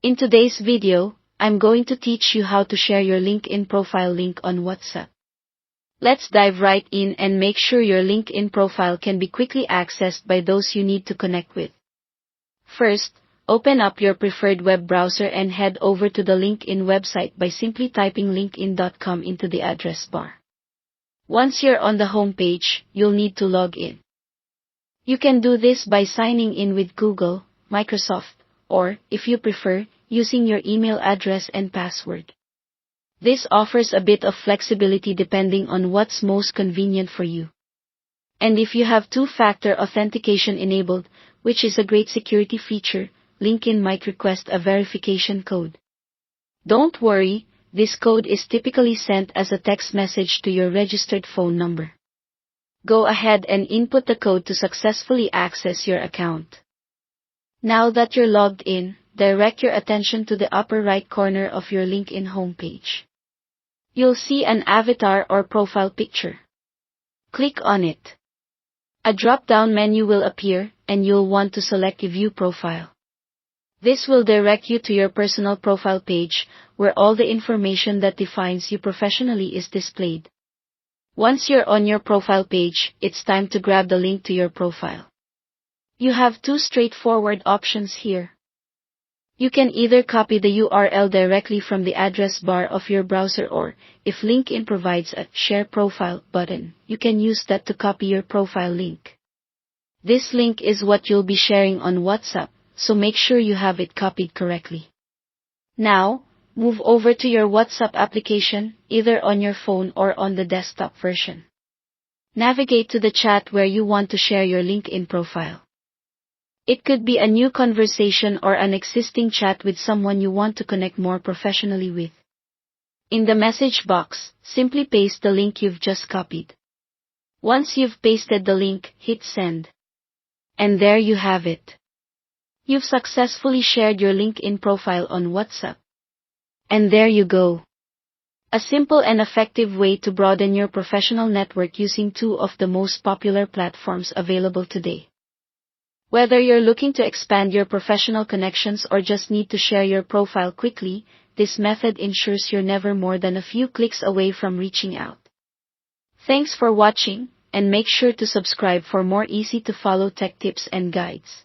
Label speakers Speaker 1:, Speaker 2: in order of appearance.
Speaker 1: In today's video, I'm going to teach you how to share your LinkedIn profile link on WhatsApp. Let's dive right in and make sure your LinkedIn profile can be quickly accessed by those you need to connect with. First, open up your preferred web browser and head over to the LinkedIn website by simply typing linkedin.com into the address bar. Once you're on the home page, you'll need to log in. You can do this by signing in with Google, Microsoft, or, if you prefer, using your email address and password. This offers a bit of flexibility depending on what's most convenient for you. And if you have two-factor authentication enabled, which is a great security feature, LinkedIn might request a verification code. Don't worry, this code is typically sent as a text message to your registered phone number. Go ahead and input the code to successfully access your account. Now that you're logged in, direct your attention to the upper right corner of your LinkedIn homepage. You'll see an avatar or profile picture. Click on it. A drop-down menu will appear, and you'll want to select View Profile. This will direct you to your personal profile page, where all the information that defines you professionally is displayed. Once you're on your profile page, it's time to grab the link to your profile. You have two straightforward options here. You can either copy the URL directly from the address bar of your browser or, if LinkedIn provides a Share Profile button, you can use that to copy your profile link. This link is what you'll be sharing on WhatsApp, so make sure you have it copied correctly. Now, move over to your WhatsApp application, either on your phone or on the desktop version. Navigate to the chat where you want to share your LinkedIn profile. It could be a new conversation or an existing chat with someone you want to connect more professionally with. In the message box, simply paste the link you've just copied. Once you've pasted the link, hit send. And there you have it. You've successfully shared your LinkedIn profile on WhatsApp. And there you go. A simple and effective way to broaden your professional network using two of the most popular platforms available today. Whether you're looking to expand your professional connections or just need to share your profile quickly, this method ensures you're never more than a few clicks away from reaching out. Thanks for watching, and make sure to subscribe for more easy-to-follow tech tips and guides.